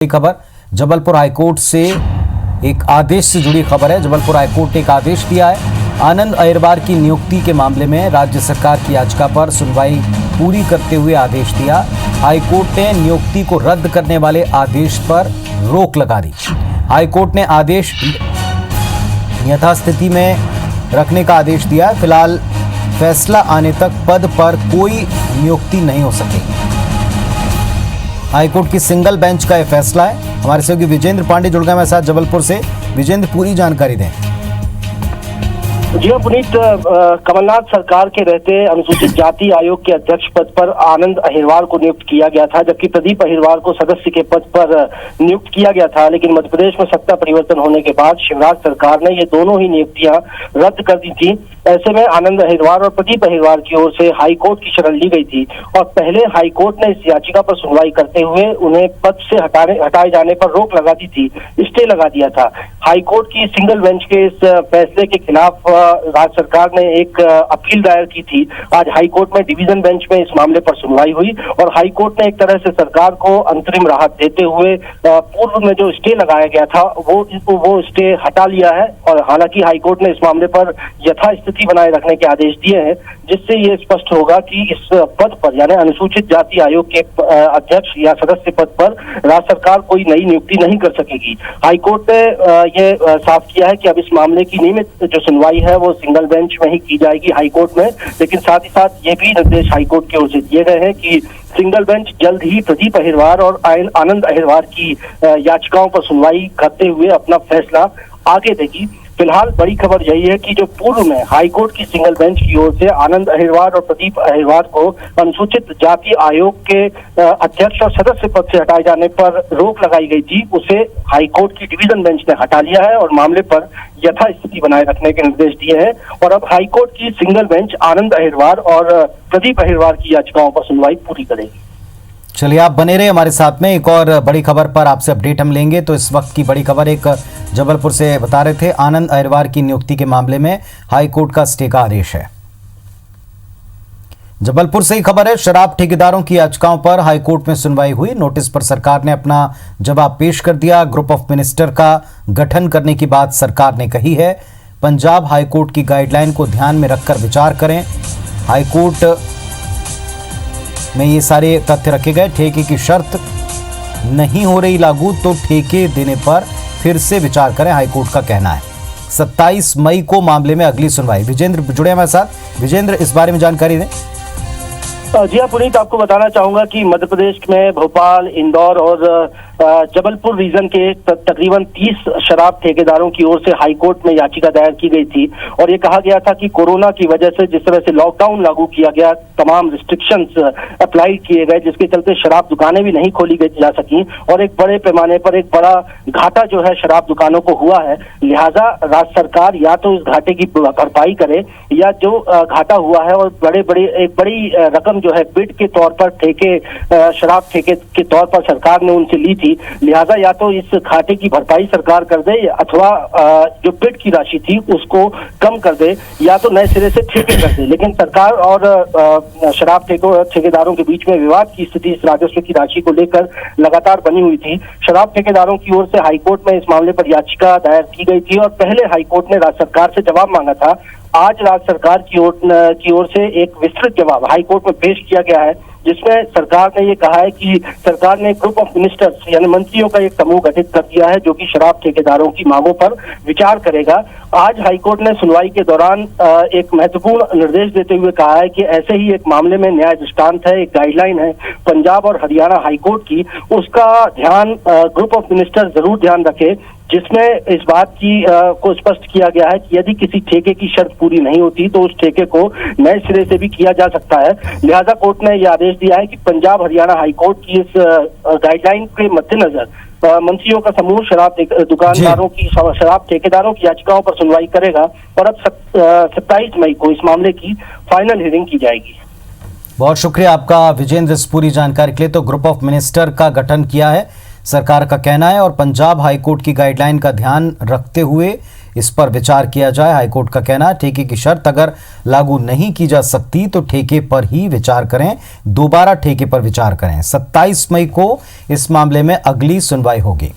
खबर जबलपुर हाईकोर्ट से एक आदेश से जुड़ी खबर है। जबलपुर हाईकोर्ट ने एक आदेश दिया है। आनंद अहिरवार की नियुक्ति के मामले में राज्य सरकार की याचिका पर सुनवाई पूरी करते हुए आदेश दिया। हाईकोर्ट ने नियुक्ति को रद्द करने वाले आदेश पर रोक लगा दी। हाईकोर्ट ने आदेश यथास्थिति में रखने का आदेश दिया। फिलहाल फैसला आने तक पद पर कोई नियुक्ति नहीं हो सकेगी। हाईकोर्ट की सिंगल बेंच का यह फैसला है। हमारे सहयोगी विजेंद्र पांडे जुड़ गए हमारे साथ जबलपुर से। विजेंद्र, पूरी जानकारी दें। जी हाँ पुनीत, कमलनाथ सरकार के रहते अनुसूचित जाति आयोग के अध्यक्ष पद पर आनंद अहिरवार को नियुक्त किया गया था, जबकि प्रदीप अहिरवार को सदस्य के पद पर नियुक्त किया गया था। लेकिन मध्य प्रदेश में सत्ता परिवर्तन होने के बाद शिवराज सरकार ने ये दोनों ही नियुक्तियां रद्द कर दी थी। ऐसे में आनंद अहिरवार और प्रदीप अहिरवार की ओर से हाईकोर्ट की शरण ली गई थी और पहले हाईकोर्ट ने इस याचिका पर सुनवाई करते हुए उन्हें पद से हटाए जाने पर रोक लगा दी थी, स्टे लगा दिया था। हाईकोर्ट की सिंगल बेंच के इस फैसले के खिलाफ राज्य सरकार ने एक अपील दायर की थी। आज हाईकोर्ट में डिवीजन बेंच में इस मामले पर सुनवाई हुई और हाईकोर्ट ने एक तरह से सरकार को अंतरिम राहत देते हुए पूर्व में जो स्टे लगाया गया था वो स्टे हटा लिया है। और हालांकि हाईकोर्ट ने इस मामले पर यथास्थिति बनाए रखने के आदेश दिए हैं, जिससे ये स्पष्ट होगा कि इस पद पर यानी अनुसूचित जाति आयोग के अध्यक्ष या सदस्य पद पर राज्य सरकार कोई नई नियुक्ति नहीं कर सकेगी। हाईकोर्ट ने ये साफ किया है कि अब इस मामले की नियमित जो सुनवाई है वो सिंगल बेंच में ही की जाएगी हाईकोर्ट में। लेकिन साथ ही साथ ये भी निर्देश हाईकोर्ट की ओर से दिए गए हैं कि सिंगल बेंच जल्द ही प्रदीप अहिरवार और आनंद अहिरवार की याचिकाओं पर सुनवाई करते हुए अपना फैसला आगे देगी। फिलहाल बड़ी खबर यही है कि जो पूर्व में हाईकोर्ट की सिंगल बेंच की ओर से आनंद अहिरवार और प्रदीप अहिरवार को अनुसूचित जाति आयोग के अध्यक्ष और सदस्य पद से हटाए जाने पर रोक लगाई गई थी, उसे हाईकोर्ट की डिवीजन बेंच ने हटा लिया है और मामले पर यथास्थिति बनाए रखने के निर्देश दिए हैं। और अब हाईकोर्ट की सिंगल बेंच आनंद अहिरवार और प्रदीप अहिरवार की याचिकाओं पर सुनवाई पूरी करेगी। चलिए, आप बने रहे हमारे साथ में। एक और बड़ी खबर पर आपसे अपडेट हम लेंगे। तो इस वक्त की बड़ी खबर एक जबलपुर से बता रहे थे, आनंद अहिरवार की नियुक्ति के मामले में हाईकोर्ट का स्टे का आदेश है। जबलपुर से ही खबर है, शराब ठेकेदारों की याचिकाओं पर हाईकोर्ट में सुनवाई हुई। नोटिस पर सरकार ने अपना जवाब पेश कर दिया। ग्रुप ऑफ मिनिस्टर का गठन करने की बात सरकार ने कही है। पंजाब हाईकोर्ट की गाइडलाइन को ध्यान में रखकर विचार करें। हाईकोर्ट में ये सारे तथ्य रखे गए। ठेके की शर्त नहीं हो रही लागू तो ठेके देने पर फिर से विचार करें, हाईकोर्ट का कहना है। 27 मई को मामले में अगली सुनवाई। विजेंद्र जुड़े हमारे साथ। विजेंद्र, इस बारे में जानकारी दें। जी हाँ पुनीत, आपको बताना चाहूंगा कि मध्य प्रदेश में भोपाल, इंदौर और जबलपुर रीजन के तकरीबन 30 शराब ठेकेदारों की ओर से हाईकोर्ट में याचिका दायर की गई थी और ये कहा गया था कि कोरोना की वजह से जिस तरह से लॉकडाउन लागू किया गया, तमाम रिस्ट्रिक्शंस अप्लाई किए गए, जिसके चलते शराब दुकानें भी नहीं खोली जा सकी और एक बड़े पैमाने पर एक बड़ा घाटा जो है शराब दुकानों को हुआ है। लिहाजा राज्य सरकार या तो इस घाटे की भरपाई करे या जो घाटा हुआ है और एक बड़ी रकम जो है बिड के तौर पर शराब ठेके के तौर पर सरकार ने उनसे ली थी, लिहाजा या तो इस घाटे की भरपाई सरकार कर दे अथवा जो बिड की राशि थी उसको कम कर दे या तो नए सिरे से ठेके कर दे। लेकिन सरकार और शराब ठेकेदारों के बीच में विवाद की स्थिति इस राजस्व की राशि को लेकर लगातार बनी हुई थी। शराब ठेकेदारों की ओर से हाईकोर्ट में इस मामले पर याचिका दायर की गई थी और पहले हाईकोर्ट ने राज्य सरकार से जवाब मांगा था। आज राज्य सरकार की ओर से एक विस्तृत जवाब हाईकोर्ट में पेश किया गया है, जिसमें सरकार ने ये कहा है कि सरकार ने ग्रुप ऑफ मिनिस्टर्स यानी मंत्रियों का एक समूह गठित कर दिया है जो कि शराब ठेकेदारों की मांगों पर विचार करेगा। आज हाईकोर्ट ने सुनवाई के दौरान एक महत्वपूर्ण निर्देश देते हुए कहा है कि ऐसे ही एक मामले में न्याय दृष्टांत है, एक गाइडलाइन है पंजाब और हरियाणा हाईकोर्ट की, उसका ध्यान ग्रुप ऑफ मिनिस्टर जरूर ध्यान रखे, जिसमें इस बात को स्पष्ट किया गया है कि यदि किसी ठेके की शर्त पूरी नहीं होती तो उस ठेके को नए सिरे से भी किया जा सकता है। लिहाजा कोर्ट ने यह आदेश दिया है कि पंजाब हरियाणा हाईकोर्ट की इस गाइडलाइन के मद्देनजर मंत्रियों का समूह शराब ठेकेदारों की याचिकाओं पर सुनवाई करेगा और अब 27 मई को इस मामले की फाइनल हियरिंग की जाएगी। बहुत शुक्रिया आपका विजेंद्र, इस पूरी जानकारी के लिए। तो ग्रुप ऑफ मिनिस्टर का गठन किया है सरकार का कहना है और पंजाब हाईकोर्ट की गाइडलाइन का ध्यान रखते हुए इस पर विचार किया जाए। हाईकोर्ट का कहना है ठेके की शर्त अगर लागू नहीं की जा सकती तो ठेके पर ही विचार करें, दोबारा ठेके पर विचार करें। 27 मई को इस मामले में अगली सुनवाई होगी।